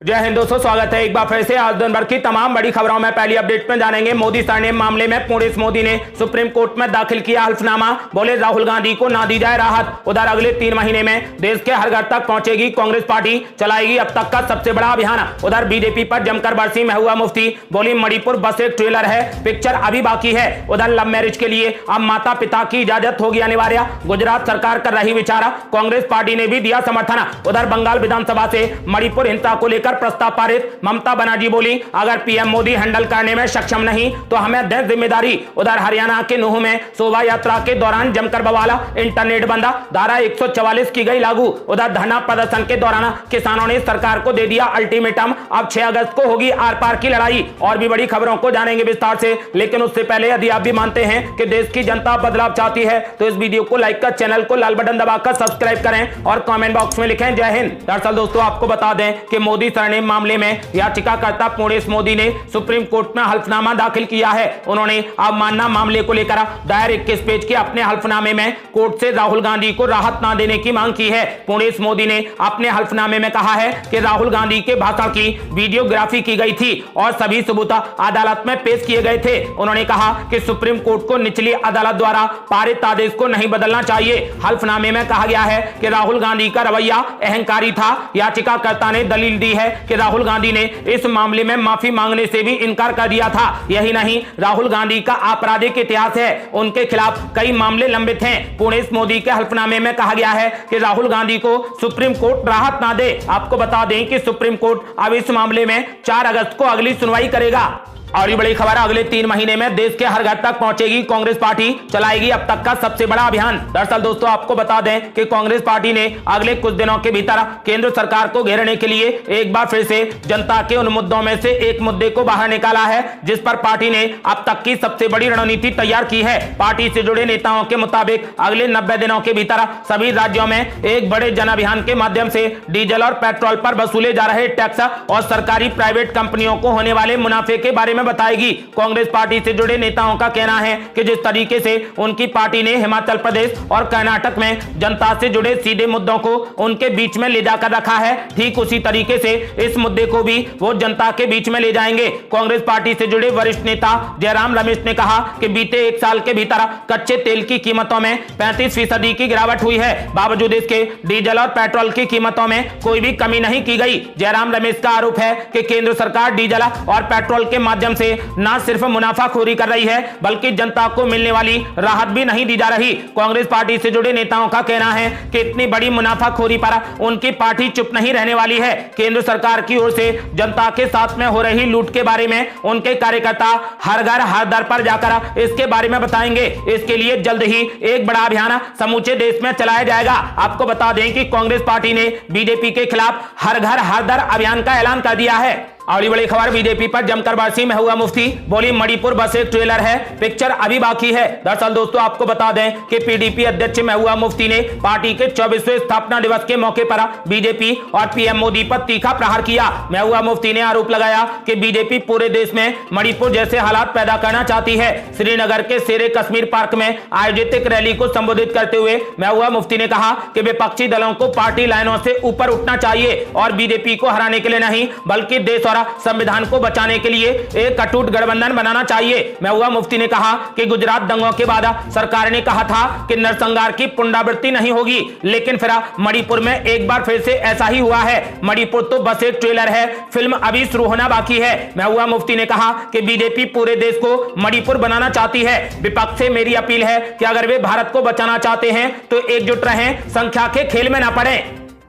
जय हिंद दोस्तों, स्वागत है एक बार फिर से। आज दिन भर की तमाम बड़ी खबरों में पहली अपडेट में जानेंगे मोदी सरनेम मामले में पुणे मोदी ने सुप्रीम कोर्ट में दाखिल किया हल्फनामा। बोले राहुल गांधी को ना दी जाए राहत। उधर अगले 3 महीने में देश के हर घर तक पहुंचेगी कांग्रेस पार्टी, चलाएगी अब तक का सबसे बड़ा अभियान। उधर बीजेपी पर जमकर बरसी महबूबा मुफ्ती। बोली मणिपुर बस एक ट्रेलर है, पिक्चर अभी बाकी है। उधर लव मैरिज के लिए अब माता पिता की इजाजत होगी अनिवार्य, गुजरात सरकार कर रही विचार, कांग्रेस पार्टी ने भी दिया समर्थन। उधर बंगाल विधानसभा से मणिपुर हिंसा को लेकर प्रस्ताव पारित। ममता बनर्जी बोली अगर पीएम मोदी हैंडल करने में सक्षम नहीं तो हमें दें जिम्मेदारी। उधर हरियाणा के नूह में शोभा यात्रा के दौरान जमकर बवाला, इंटरनेट बंद, धारा 144 की गई लागू। उधर धरना प्रदर्शन के दौरान किसानों ने सरकार को दे दिया अल्टीमेटम, अब 6 अगस्त को होगी आर पार की लड़ाई। और भी बड़ी खबरों को जानेंगे विस्तार से, लेकिन उससे पहले यदि आप भी मानते हैं कि देश की जनता बदलाव चाहती है तो इस वीडियो को लाइक कर, चैनल को लाल बटन दबाकर सब्सक्राइब करें और कमेंट बॉक्स में लिखें जय हिंद। दरअसल दोस्तों आपको बता दें कि मोदी सरनेम मामले में याचिकाकर्ता पुणे मोदी ने सुप्रीम कोर्ट में हल्फनामा दाखिल किया है। उन्होंने अवमानना मामले को लेकर दायर 21 पेज के अपने हल्फनामे में कोर्ट से राहुल गांधी को राहत न देने की मांग की है। पुणे मोदी ने अपने हल्फनामे में कहा है कि राहुल गांधी के भाषण की वीडियोग्राफी की गई थी और सभी सबूत अदालत में पेश किए गए थे। उन्होंने कहा कि सुप्रीम कोर्ट को निचली अदालत द्वारा पारित आदेश को नहीं बदलना चाहिए। हल्फनामे में कहा गया है कि राहुल गांधी का रवैया अहंकारी था। याचिकाकर्ता ने दलील दी है कि राहुल गांधी ने इस मामले में माफी मांगने से भी इनकार कर दिया था। यही नहीं, राहुल गांधी का आपराधिक इतिहास है, उनके खिलाफ कई मामले लंबित हैं। पुणे मोदी के हल्फनामे में कहा गया है कि राहुल गांधी को सुप्रीम कोर्ट राहत ना दे। आपको बता दें कि सुप्रीम कोर्ट अब इस मामले में 4 अगस्त को अगली सुनवाई करेगा। और बड़ी खबर, अगले 3 महीने में देश के हर घर तक पहुंचेगी कांग्रेस पार्टी, चलाएगी अब तक का सबसे बड़ा अभियान। दरअसल दोस्तों आपको बता दें कि कांग्रेस पार्टी ने अगले कुछ दिनों के भीतर केंद्र सरकार को घेरने के लिए एक बार फिर से जनता के उन मुद्दों में से एक मुद्दे को बाहर निकाला है जिस पर पार्टी ने अब तक की सबसे बड़ी रणनीति तैयार की है। पार्टी से जुड़े नेताओं के मुताबिक अगले 90 दिनों के भीतर सभी राज्यों में एक बड़े जन अभियान के माध्यम से डीजल और पेट्रोल पर वसूले जा रहे टैक्स और सरकारी प्राइवेट कंपनियों को होने वाले मुनाफे के बारे में बताएगी। कांग्रेस पार्टी से जुड़े नेताओं का कहना है कि जिस तरीके से उनकी पार्टी ने हिमाचल प्रदेश और कर्नाटक में जनता से जुड़े सीधे मुद्दों को उनके बीच में ले जाकर रखा है, ठीक उसी तरीके से इस मुद्दे को भी वो जनता के बीच में ले जाएंगे। कांग्रेस पार्टी से जुड़े वरिष्ठ नेता जयराम रमेश ने कहा कि बीते 1 साल के भीतर कच्चे तेल की कीमतों में 35% की गिरावट हुई है, बावजूद इसके डीजल और पेट्रोल की कीमतों में कोई भी कमी नहीं की गई। जयराम रमेश का आरोप है कि केंद्र सरकार डीजल और पेट्रोल के माध्यम से न सिर्फ मुनाफाखोरी कर रही है बल्कि जनता को मिलने वाली राहत भी नहीं दी जा रही। कांग्रेस पार्टी से जुड़े नेताओं का कहना है कि इतनी बड़ी मुनाफाखोरी पर उनकी पार्टी चुप नहीं रहने वाली है। केंद्र सरकार की ओर से जनता के साथ में हो रही लूट के बारे में उनके कार्यकर्ता हर घर हर दर पर जाकर इसके बारे में बताएंगे। इसके लिए जल्द ही एक बड़ा अभियान समूचे देश में चलाया जाएगा। आपको बता दें कि कांग्रेस पार्टी ने बीजेपी के खिलाफ हर घर हर दर अभियान का ऐलान कर दिया है। और बड़ी खबर, बीजेपी पर जमकर बरसी महबूबा मुफ्ती। बोली मणिपुर बस एक ट्रेलर है, पिक्चर अभी बाकी है। दरअसल दोस्तों आपको बता दें कि पीडीपी अध्यक्ष महबूबा मुफ्ती ने पार्टी के 24वें स्थापना दिवस के मौके पर बीजेपी और पीएम मोदी पर तीखा प्रहार किया। महबूबा मुफ्ती ने आरोप लगाया कि बीजेपी पूरे देश में मणिपुर जैसे हालात पैदा करना चाहती है। श्रीनगर के शेरे कश्मीर पार्क में आयोजित एक रैली को संबोधित करते हुए महबूबा मुफ्ती ने कहा कि विपक्षी दलों को पार्टी लाइनों से ऊपर उठना चाहिए और बीजेपी को हराने के लिए नहीं बल्कि देश और संविधान को बचाने के लिए एक अटूट गठबंधन बनाना चाहिए। महबूबा मुफ्ती ने कहा कि गुजरात दंगों के बाद सरकार ने कहा था कि नरसंहार की पुनरावृत्ति नहीं होगी, लेकिन फिर मणिपुर में एक बार फिर से ऐसा ही हुआ है। मणिपुर तो बस एक ट्रेलर है, फिल्म अभी शुरू होना बाकी है। महबूबा मुफ्ती ने कहा कि बीजेपी पूरे देश को मणिपुर बनाना चाहती है। विपक्ष से मेरी अपील है कि अगर वे भारत को बचाना चाहते हैं तो एकजुट रहें, संख्या के खेल में न पड़े।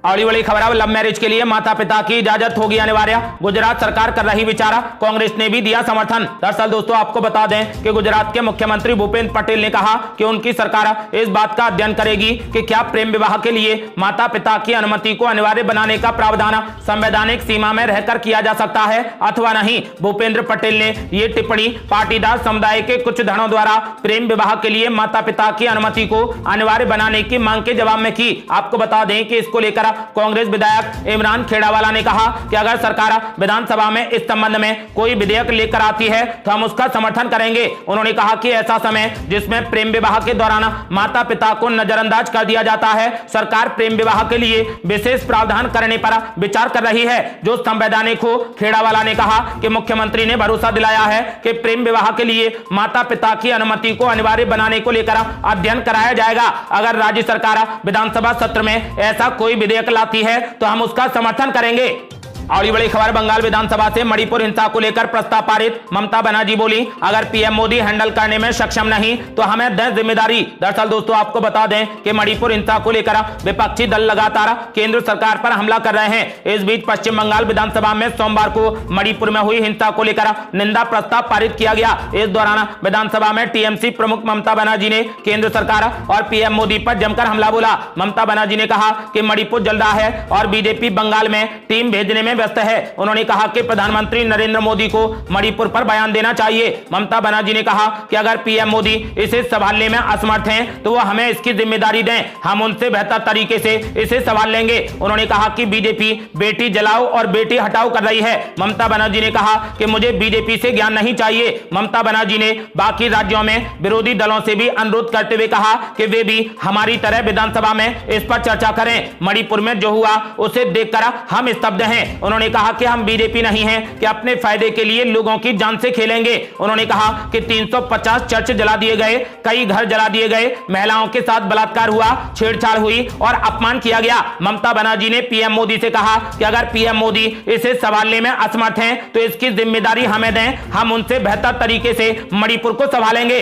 और बड़ी खबर, लव मैरिज के लिए माता पिता की इजाजत होगी अनिवार्य, गुजरात सरकार कर रही विचार, कांग्रेस ने भी दिया समर्थन। दरअसल दोस्तों आपको बता दें कि गुजरात के मुख्यमंत्री भूपेंद्र पटेल ने कहा कि उनकी सरकार इस बात का अध्ययन करेगी कि क्या प्रेम विवाह के लिए माता पिता की अनुमति को अनिवार्य बनाने का प्रावधान संवैधानिक सीमा में रहकर किया जा सकता है अथवा नहीं। भूपेंद्र पटेल ने ये टिप्पणी पाटीदार समुदाय के कुछ धड़ों द्वारा प्रेम विवाह के लिए माता पिता की अनुमति को अनिवार्य बनाने की मांग के जवाब में की। आपको बता दें कि इसको लेकर लेकर कांग्रेस विधायक इमरान खेड़ावाला ने कहा कि अगर सरकार विधानसभा में इस संबंध में कोई विधेयक लेकर आती है तो हम उसका समर्थन करेंगे। उन्होंने कहा कि ऐसा समय जिसमें प्रेम विवाह के दौरान माता पिता को नजरअंदाज कर दिया जाता है, सरकार प्रेम विवाह के लिए विशेष प्रावधान करने पर विचार कर रही है जो संवैधानिक हो। खेड़ावाला ने कहा कि मुख्यमंत्री ने भरोसा दिलाया है कि प्रेम विवाह के लिए माता पिता की अनुमति को अनिवार्य बनाने को लेकर अध्ययन कराया जाएगा। अगर राज्य सरकार विधानसभा सत्र में ऐसा कोई विधेयक लाती है तो हम उसका समर्थन करेंगे। और ये बड़ी खबर, बंगाल विधानसभा से मणिपुर हिंसा को लेकर प्रस्ताव पारित। ममता बनर्जी बोली, अगर पीएम मोदी हैंडल करने में सक्षम नहीं तो हमें दें जिम्मेदारी। दरअसल दोस्तों आपको बता दें कि मणिपुर हिंसा को लेकर विपक्षी दल लगातार केंद्र सरकार पर हमला कर रहे हैं। इस बीच पश्चिम बंगाल विधानसभा में सोमवार को मणिपुर में हुई हिंसा को लेकर निंदा प्रस्ताव पारित किया गया। इस दौरान विधानसभा में टीएमसी प्रमुख ममता बनर्जी ने केंद्र सरकार और पीएम मोदी पर जमकर हमला बोला। ममता बनर्जी ने कहा कि मणिपुर जल रहा है और बीजेपी बंगाल में टीम भेजने में व्यस्त है। उन्होंने कहा कि प्रधानमंत्री नरेंद्र मोदी को मणिपुर पर बयान देना चाहिए। ममता बनर्जी ने कहा कि अगर पीएम मोदी इसे संभालने में असमर्थ हैं तो वो हमें इसकी जिम्मेदारी दें, हम उनसे बेहतर तरीके से इसे संभाल लेंगे। उन्होंने कहा कि बीजेपी बेटी जलाओ और बेटी हटाओ कर रही है। ममता बनर्जी ने कहा कि मुझे बीजेपी से ज्ञान नहीं चाहिए। ममता बनर्जी ने बाकी राज्यों में विरोधी दलों से भी अनुरोध करते हुए कहा कि वे भी हमारी तरह विधानसभा में इस पर चर्चा करें। मणिपुर में जो हुआ उसे देखकर हम स्तब्ध हैं। उन्होंने कहा कि हम बीजेपी नहीं हैं कि अपने फायदे के लिए लोगों की जान से खेलेंगे। उन्होंने कहा कि 350 चर्च जला दिए गए, कई घर जला दिए गए, महिलाओं के साथ बलात्कार हुआ, छेड़छाड़ हुई और अपमान किया गया। ममता बनर्जी ने पीएम मोदी से कहा कि अगर पीएम मोदी इसे संभालने में असमर्थ हैं तो इसकी जिम्मेदारी हमें दें, हम उनसे बेहतर तरीके से मणिपुर को संभालेंगे।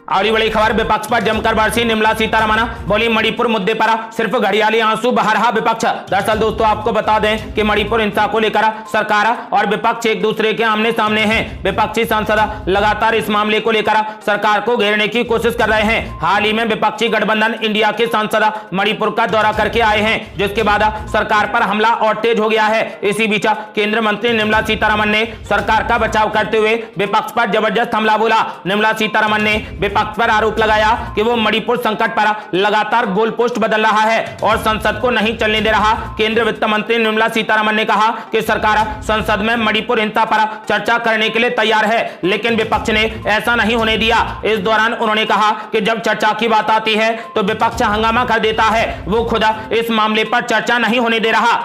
और बड़ी खबर, विपक्ष पर जमकर बरसी निर्मला सीतारमण, बोली मणिपुर मुद्दे पर सिर्फ घड़ियाली आंसू बहा रहा विपक्ष। दरअसल दोस्तों आपको बता दें कि मणिपुर हिंसा को लेकर सरकार और विपक्ष एक दूसरे के आमने सामने हैं। विपक्षी सांसद लगातार इस मामले को लेकर सरकार को घेरने की कोशिश कर रहे हैं। हाल ही में विपक्षी गठबंधन इंडिया के सांसद मणिपुर का दौरा करके आए हैं, जिसके बाद सरकार पर हमला और तेज हो गया है। इसी बीच केंद्रीय मंत्री निर्मला सीतारमण ने सरकार का बचाव करते हुए विपक्ष पर जबरदस्त हमला बोला। निर्मला सीतारमण ने विपक्ष पर आरोप लगाया कि वो मणिपुर संकट पर लगातार गोल पोस्ट बदल रहा है और संसद को नहीं चलने दे रहा। केंद्रीय वित्त मंत्री निर्मला सीतारमण ने कहा कि सरकार संसद में मणिपुर हिंसा पर चर्चा करने के लिए तैयार है, लेकिन विपक्ष ने ऐसा नहीं होने दिया। इस दौरान उन्होंने कहा कि जब चर्चा की बात आती है तो विपक्ष हंगामा कर देता है, वो खुद इस मामले पर चर्चा नहीं होने दे रहा।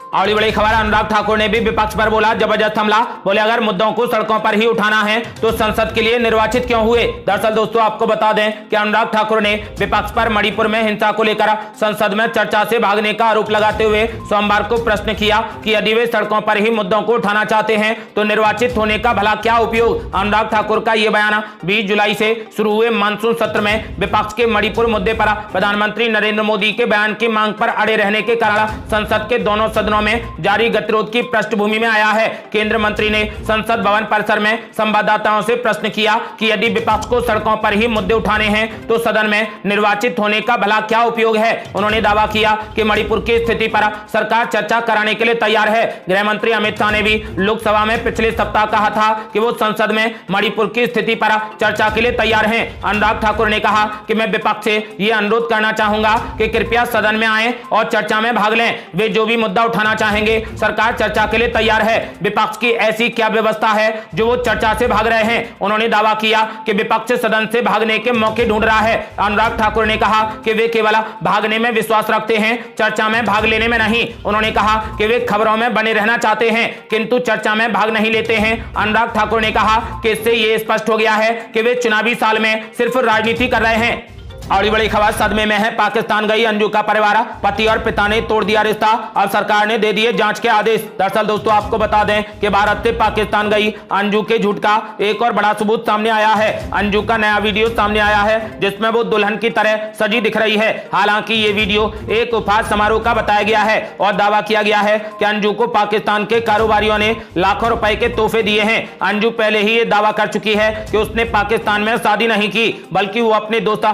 और बड़ी खबर, अनुराग ठाकुर ने भी विपक्ष पर बोला जबरदस्त हमला। बोले अगर मुद्दों को सड़कों पर ही उठाना है तो संसद के लिए निर्वाचित क्यों हुए। दरअसल दोस्तों आपको बता दें कि अनुराग ठाकुर ने विपक्ष पर मणिपुर में हिंसा को लेकर संसद में चर्चा से भागने का आरोप लगाते हुए सोमवार को प्रश्न किया कि यदि वे सड़कों पर ही मुद्दों को उठाना चाहते हैं तो निर्वाचित होने का भला क्या उपयोग। अनुराग ठाकुर का यह बयान 20 जुलाई से शुरू हुए मानसून सत्र में विपक्ष के मणिपुर मुद्दे पर प्रधानमंत्री नरेंद्र मोदी के बयान की मांग पर अड़े रहने के कारण संसद के दोनों सदनों में जारी गतिरोध की पृष्ठभूमि में आया है। केंद्रीय मंत्री ने संसद भवन परिसर में संवाददाताओं से प्रश्न किया कि यदि विपक्ष को सड़कों पर ही मुद्दे उठाने हैं तो सदन में निर्वाचित होने का भला क्या उपयोग है। उन्होंने दावा किया कि मणिपुर की स्थिति पर सरकार चर्चा कराने के लिए तैयार है। गृह मंत्री अमित शाह ने भी लोकसभा में पिछले सप्ताह कहा था कि वो संसद में मणिपुर की स्थिति पर चर्चा के लिए तैयार हैं। अनुराग ठाकुर ने कहा कि मैं विपक्ष से यह अनुरोध करना चाहूंगा कि कृपया सदन में आए और चर्चा में भाग लें। वे जो भी मुद्दा उठाना चाहेंगे सरकार चर्चा के लिए तैयार है। विपक्ष की ऐसी क्या व्यवस्था है जो वो चर्चा से भाग रहे हैं। उन्होंने दावा किया कि विपक्ष सदन से भागने के मौके ढूंढ रहा है। अनुराग ठाकुर ने कहा कि वे केवल भागने में विश्वास रखते हैं, चर्चा में भाग लेने में नहीं। उन्होंने कहा कि वे खबरों में बने रहना चाहते हैं किंतु चर्चा में भाग नहीं लेते हैं। अनुराग ठाकुर ने कहा कि इससे यह स्पष्ट हो गया है कि वे चुनावी साल में सिर्फ राजनीति कर रहे हैं। और बड़ी खबर, सदमे में है पाकिस्तान गई अंजू का परिवार, पति और पिता ने तोड़ दिया रिश्ता, अब सरकार ने दे दिए जांच के आदेश। दरअसल दोस्तों आपको बता दें कि भारत से पाकिस्तान गई अंजू के झूठ का एक और बड़ा सबूत सामने आया है। अंजू का नया वीडियो सामने आया है जिसमें वो दुल्हन की तरह सजी दिख रही है। हालांकि ये वीडियो एक उपहार समारोह का बताया गया है और दावा किया गया है कि अंजू को पाकिस्तान के कारोबारियों ने लाखों रुपए के तोहफे दिए हैं। अंजू पहले ही ये दावा कर चुकी है कि उसने पाकिस्तान में शादी नहीं की, बल्कि वो अपने दोस्त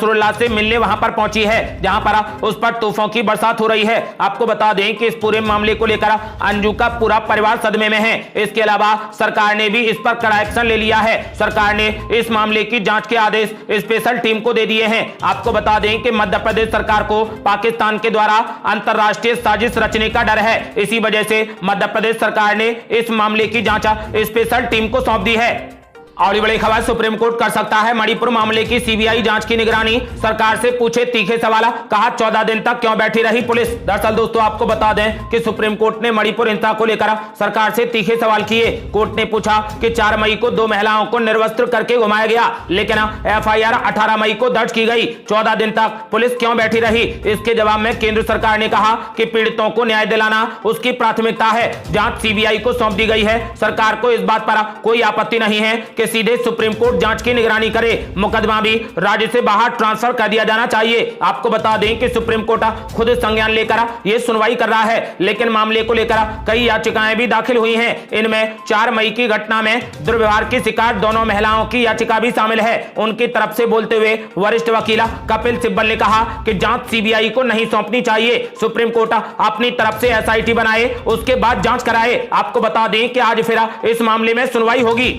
नसरुल्लाह से मिलने वहां पर पहुंची है, जहां पर उस पर तोहफों की बरसात हो रही है। आपको बता दें कि इस पूरे मामले को लेकर अंजू का पूरा परिवार सदमे में है। इसके अलावा सरकार ने भी इस पर कड़ा एक्शन ले लिया है। सरकार ने इस मामले की जांच के आदेश स्पेशल टीम को दे दिए हैं। आपको बता दें कि मध्य प्रदेश सरकार को पाकिस्तान के द्वारा अंतरराष्ट्रीय साजिश रचने का डर है। इसी वजह से मध्य प्रदेश सरकार ने इस मामले की जांच स्पेशल टीम को सौंप दी है। और बड़ी खबर, सुप्रीम कोर्ट कर सकता है मणिपुर मामले की सीबीआई जांच की निगरानी, सरकार से पूछे तीखे सवाल, कहा 14 दिन तक क्यों बैठी रही पुलिस। दरअसल दोस्तों आपको बता दें कि सुप्रीम कोर्ट ने मणिपुर हिंसा को लेकर सरकार से तीखे सवाल किए। कोर्ट ने पूछा कि 4 मई को 2 महिलाओं को निर्वस्त्र करके घुमाया गया, लेकिन एफआईआर 18 मई को दर्ज की गई। 14 दिन तक पुलिस क्यों बैठी रही। इसके जवाब में केंद्र सरकार ने कहा कि पीड़ितों को न्याय दिलाना उसकी प्राथमिकता है। जांच सीबीआई को सौंप दी गई है। सरकार को इस बात पर कोई आपत्ति नहीं है कि सीधे सुप्रीम कोर्ट जांच की निगरानी करे। मुकदमा भी राज्य से बाहर ट्रांसफर कर दिया जाना चाहिए। आपको बता दें कि सुप्रीम कोर्ट खुद संज्ञान लेकर यह सुनवाई कर रहा है, लेकिन मामले को लेकर कई याचिकाएं भी दाखिल हुई हैं। इनमें 4 मई की घटना में दुर्व्यवहार की शिकार दोनों महिलाओं की याचिका भी शामिल है। उनकी तरफ से बोलते हुए वरिष्ठ वकील कपिल सिब्बल ने कहा कि जांच सीबीआई को नहीं सौंपनी चाहिए। सुप्रीम कोर्ट अपनी तरफ से एसआईटी बनाए, उसके बाद जांच कराए। आपको बता दें कि आज फिर इस मामले में सुनवाई होगी।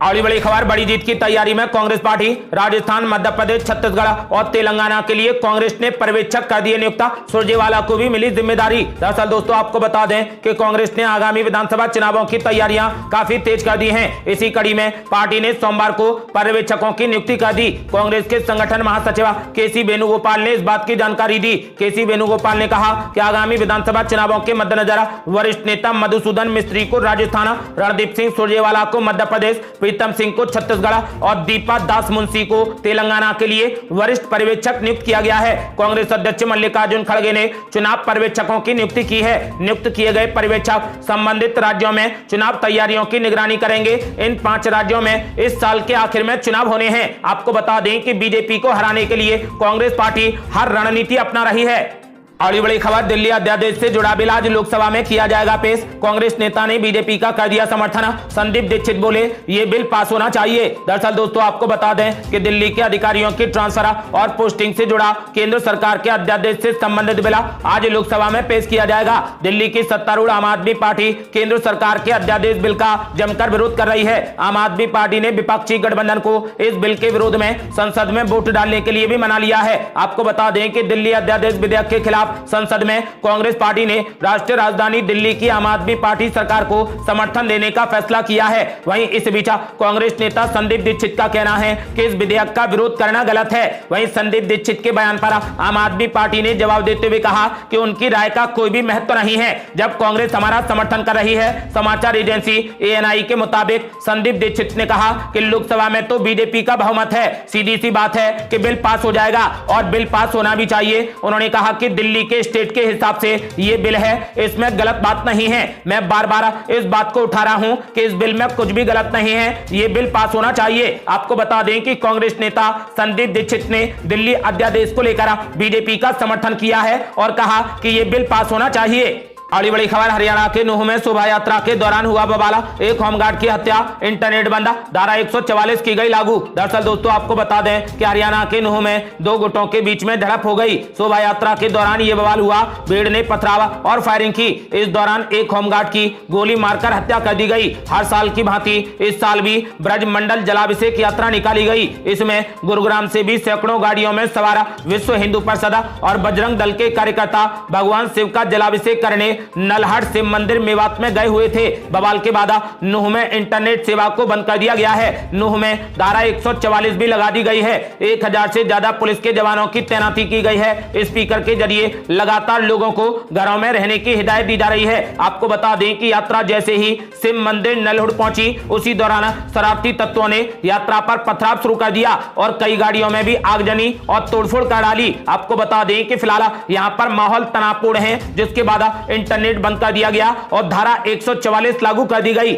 और बड़ी खबर, बड़ी जीत की तैयारी में कांग्रेस पार्टी। राजस्थान, मध्य प्रदेश, छत्तीसगढ़ और तेलंगाना के लिए कांग्रेस ने पर्यवेक्षक कर दिए नियुक्त, सुरजेवाला को भी मिली जिम्मेदारी। दरअसल दोस्तों आपको बता दें कि कांग्रेस ने आगामी विधानसभा चुनावों की तैयारियां काफी तेज कर दी हैं। इसी कड़ी में पार्टी ने सोमवार को पर्यवेक्षकों की नियुक्ति कर दी। कांग्रेस के संगठन महासचिव केसी वेणुगोपाल ने इस बात की जानकारी दी। केसी वेणुगोपाल ने कहा कि आगामी विधानसभा चुनावों के मद्देनजर वरिष्ठ नेता मधुसूदन मिस्त्री को राजस्थान, रणदीप सिंह सुरजेवाला को मध्य प्रदेश, प्रीतम सिंह को छत्तीसगढ़ और दीपा दास मुंशी को तेलंगाना के लिए वरिष्ठ पर्यवेक्षक नियुक्त किया गया है। कांग्रेस अध्यक्ष मल्लिकार्जुन खड़गे ने चुनाव पर्यवेक्षकों की नियुक्ति की है। नियुक्त किए गए पर्यवेक्षक संबंधित राज्यों में चुनाव तैयारियों की निगरानी करेंगे। इन 5 राज्यों में इस साल के आखिर में चुनाव होने हैं। आपको बता दें कि बीजेपी को हराने के लिए कांग्रेस पार्टी हर रणनीति अपना रही है। और बड़ी खबर, दिल्ली अध्यादेश से जुड़ा बिल आज लोकसभा में किया जाएगा पेश। कांग्रेस नेता ने बीजेपी का कर दिया समर्थन। संदीप दीक्षित बोले ये बिल पास होना चाहिए। दरअसल दोस्तों आपको बता दें कि दिल्ली के अधिकारियों की ट्रांसफर और पोस्टिंग से जुड़ा केंद्र सरकार के अध्यादेश से संबंधित बिल आज लोकसभा में पेश किया जाएगा। दिल्ली की सत्तारूढ़ आम आदमी पार्टी केंद्र सरकार के अध्यादेश बिल का जमकर विरोध कर रही है। आम आदमी पार्टी ने विपक्षी गठबंधन को इस बिल के विरोध में संसद में वोट डालने के लिए भी मना लिया है। आपको बता दें कि दिल्ली अध्यादेश विधेयक के खिलाफ संसद में कांग्रेस पार्टी ने राष्ट्रीय राजधानी दिल्ली की आम आदमी पार्टी सरकार को समर्थन देने का फैसला किया है। वहीं इस बीच कांग्रेस नेता संदीप दीक्षित का कहना है कि इस विधेयक का विरोध करना गलत है। वहीं संदीप दीक्षित के बयान पर आम आदमी पार्टी ने जवाब देते हुए कहा कि उनकी राय का कोई भी महत्व नहीं है जब कांग्रेस हमारा समर्थन कर रही है। समाचार एजेंसी एएनआई के मुताबिक संदीप दीक्षित ने कहा कि लोकसभा में तो बीजेपी का बहुमत है, सीधी सी बात है कि बिल पास हो जाएगा और बिल पास होना भी चाहिए। उन्होंने कहा कि दिल्ली के स्टेट के हिसाब से ये बिल है, इसमें गलत बात नहीं है। मैं बार बार इस बात को उठा रहा हूं कि इस बिल में कुछ भी गलत नहीं है, ये बिल पास होना चाहिए। आपको बता दें कि कांग्रेस नेता संदीप दीक्षित ने दिल्ली अध्यादेश को लेकर बीजेपी का समर्थन किया है और कहा कि ये बिल पास होना चाहिए। अगली बड़ी खबर, हरियाणा के नूह में शोभा यात्रा के दौरान हुआ बवाल, एक होमगार्ड की हत्या, इंटरनेट बंद, धारा 144 की गई लागू। दरअसल दोस्तों आपको बता दें कि हरियाणा के नूह में 2 गुटों के बीच में झड़प हो गई। शोभा यात्रा के दौरान यह बवाल हुआ, भीड़ ने पथराव और फायरिंग की। इस दौरान एक होमगार्ड की गोली मारकर हत्या कर दी गई। हर साल की भांति इस साल भी ब्रजमंडल जलाभिषेक यात्रा निकाली गई। इसमें गुरुग्राम से भी सैकड़ों गाड़ियों में सवार विश्व हिंदू परिषद और बजरंग दल के कार्यकर्ता भगवान शिव का जलाभिषेक करने नलहट शिव मंदिर मेवात में गए हुए थे। बवाल के बाद नूह में इंटरनेट सेवा को बंद कर दिया गया है। नूह में धारा 144 भी लगा दी गई है। 1000 से ज्यादा पुलिस के जवानों की तैनाती की गई है। स्पीकर के जरिए लगातार लोगों को घरों में रहने की हिदायत दी जा रही है। आपको बता दें कि यात्रा जैसे ही शिव मंदिर नलहट पहुंची, उसी दौरान शरारती तत्वों ने यात्रा पर पथराव शुरू कर दिया और कई गाड़ियों में भी आगजनी और तोड़फोड़ कर डाली। आपको बता दें कि फिलहाल यहां पर माहौल तनावपूर्ण है, जिसके बाद इंटरनेट बंद कर दिया गया और धारा 144 लागू कर दी गई।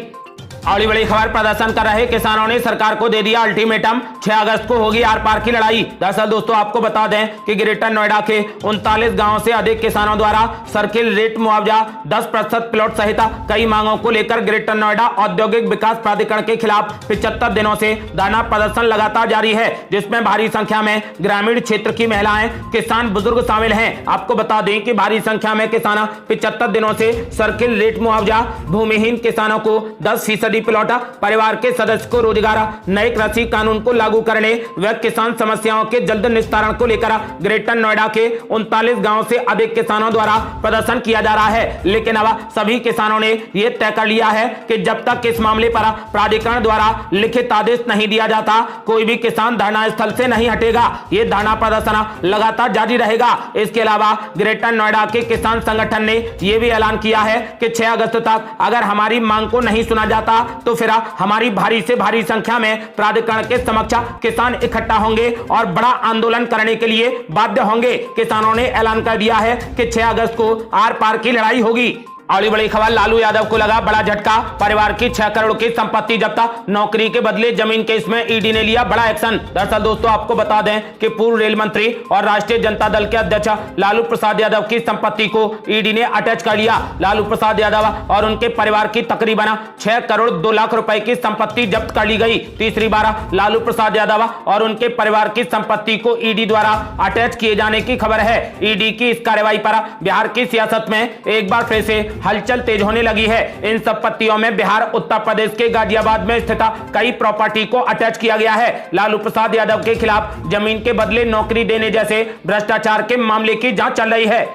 अगली बड़ी खबर, प्रदर्शन कर रहे किसानों ने सरकार को दे दिया अल्टीमेटम, 6 अगस्त को होगी आर पार की लड़ाई। दरअसल दोस्तों आपको बता दें कि ग्रेटर नोएडा के 39 गांवों से अधिक किसानों द्वारा सर्किल रेट मुआवजा 10% प्लॉट सहित कई मांगों को लेकर ग्रेटर नोएडा औद्योगिक विकास प्राधिकरण के खिलाफ 75 दिनों से धरना प्रदर्शन लगातार जारी है, जिसमें भारी संख्या में ग्रामीण क्षेत्र की महिलाएं, किसान, बुजुर्ग शामिल हैं। आपको बता दें कि भारी संख्या में किसान 75 दिनों से सर्किल रेट मुआवजा, भूमिहीन किसानों को 10% प्लॉट, परिवार के सदस्य को रोजगार, नए कृषि कानून को लागू करने व किसान समस्याओं के जल्द निस्तारण को लेकर ग्रेटर नोएडा के 39 गांवों से अधिक किसानों द्वारा प्रदर्शन किया जा रहा है। लेकिन अब सभी किसानों ने यह तय कर लिया है कि जब तक इस मामले पर प्राधिकरण द्वारा लिखित आदेश नहीं दिया जाता, कोई भी किसान धरना स्थल से नहीं हटेगा। यह धरना प्रदर्शन लगातार जारी रहेगा। इसके अलावा ग्रेटर नोएडा के किसान संगठन ने यह भी ऐलान किया है कि 6 अगस्त तक अगर हमारी मांग को नहीं सुना जाता तो फिर हमारी भारी से भारी संख्या में प्राधिकरण के समक्ष किसान इकट्ठा होंगे और बड़ा आंदोलन करने के लिए बाध्य होंगे। किसानों ने ऐलान कर दिया है कि 6 अगस्त को आर पार की लड़ाई होगी। अगली बड़ी खबर, लालू यादव को लगा बड़ा झटका, परिवार की 6 करोड़ की संपत्ति जब्त, नौकरी के बदले जमीन केस में ईडी ने लिया बड़ा एक्शन। दरअसल दोस्तों आपको बता दें कि पूर्व रेल मंत्री और राष्ट्रीय जनता दल के अध्यक्ष लालू प्रसाद यादव की संपत्ति को ईडी ने अटैच कर लिया। लालू प्रसाद यादव और उनके परिवार की तकरीबन 6 करोड़ 2 लाख रुपए की संपत्ति जब्त कर ली गई। तीसरी बार लालू प्रसाद यादव और उनके परिवार की संपत्ति को ईडी द्वारा अटैच किए जाने की खबर है। ईडी की इस कार्रवाई पर बिहार की सियासत में एक बार फिर से हलचल तेज होने लगी है। इन संपत्तियों में बिहार, उत्तर प्रदेश के गाजियाबाद में स्थित कई प्रॉपर्टी को अटैच किया गया है। लालू प्रसाद यादव के खिलाफ जमीन के बदले नौकरी देने जैसे भ्रष्टाचार के मामले की जांच चल रही है।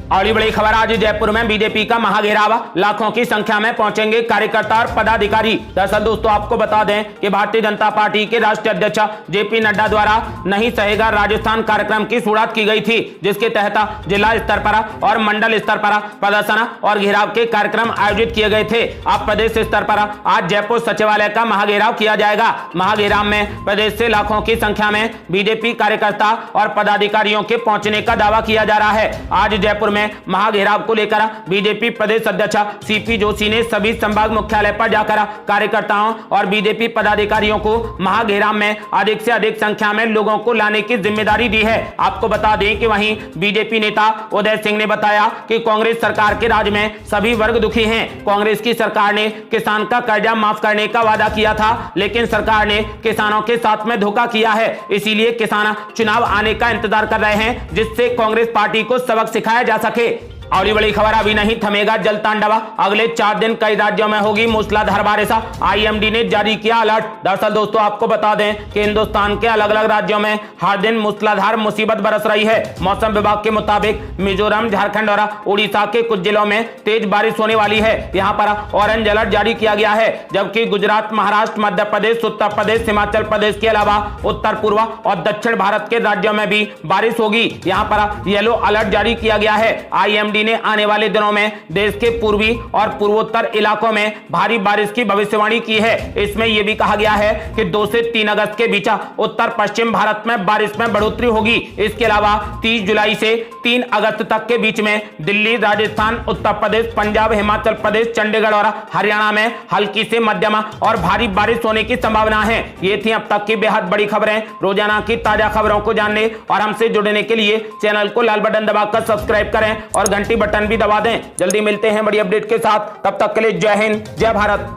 अगली बड़ी खबर, आज जयपुर में बीजेपी का महाघेराव, लाखों की संख्या में पहुंचेंगे कार्यकर्ता और पदाधिकारी। दरअसल दोस्तों आपको बता दें कि भारतीय जनता पार्टी के राष्ट्रीय अध्यक्ष जेपी नड्डा द्वारा नहीं सहेगा राजस्थान कार्यक्रम की शुरुआत की गई थी, जिसके तहत जिला स्तर पर और मंडल स्तर पर प्रदर्शन और घेराव के कार्यक्रम आयोजित किए गए थे। अब प्रदेश स्तर पर आज जयपुर सचिवालय का महाघेराव किया जाएगा। महाघेराव में प्रदेश से लाखों की संख्या में बीजेपी कार्यकर्ता और पदाधिकारियों के पहुंचने का दावा किया जा रहा है। आज जयपुर महाघेराव को लेकर बीजेपी प्रदेश अध्यक्ष सीपी जोशी ने सभी संभाग मुख्यालय पर जाकर कार्यकर्ताओं और बीजेपी पदाधिकारियों को महाघेराव में अधिक से अधिक संख्या में लोगों को लाने की जिम्मेदारी दी है। आपको बता दें कि वहीं बीजेपी नेता उदय सिंह ने बताया कि कांग्रेस सरकार के राज में सभी वर्ग दुखी हैं। कांग्रेस की सरकार ने किसान का कर्जा माफ करने का वादा किया था, लेकिन सरकार ने किसानों के साथ में धोखा किया है। इसीलिए किसान चुनाव आने का इंतजार कर रहे हैं, जिससे कांग्रेस पार्टी को सबक सिखाया जा सके। अगली बड़ी खबर, अभी नहीं थमेगा जल तांडव, अगले 4 दिन कई राज्यों में होगी मूसलाधार बारिश, आईएमडी ने जारी किया अलर्ट। दरअसल दोस्तों आपको बता दें कि हिंदुस्तान के अलग अलग राज्यों में हर दिन मूसलाधार मुसीबत बरस रही है। मौसम विभाग के मुताबिक मिजोरम, झारखंड और उड़ीसा के कुछ जिलों में तेज बारिश होने वाली है। यहाँ पर ऑरेंज अलर्ट जारी किया गया है, जबकि गुजरात, महाराष्ट्र, मध्य प्रदेश, उत्तर प्रदेश, हिमाचल प्रदेश के अलावा उत्तर पूर्व और दक्षिण भारत के राज्यों में भी बारिश होगी। यहाँ पर येलो अलर्ट जारी किया गया है। आईएमडी ने आने वाले दिनों में देश के पूर्वी और पूर्वोत्तर इलाकों में भारी बारिश की भविष्यवाणी की है। इसमें यह भी कहा गया है कि 2 से 3 अगस्त के बीच उत्तर पश्चिम भारत में बारिश में बढ़ोतरी होगी। इसके अलावा 30 जुलाई से 3 अगस्त तक के बीच में दिल्ली, राजस्थान, उत्तर प्रदेश, पंजाब, हिमाचल प्रदेश, चंडीगढ़ और हरियाणा में हल्की से मध्यम और भारी बारिश होने की संभावना है। ये थी अब तक की बेहद बड़ी खबरें। रोजाना की ताजा खबरों को जानने और हमसे जुड़ने के लिए चैनल को लाल बटन दबाकर सब्सक्राइब करें और घंटी बटन भी दबा दें। जल्दी मिलते हैं बड़ी अपडेट के साथ, तब तक के लिए जय हिंद, जय भारत।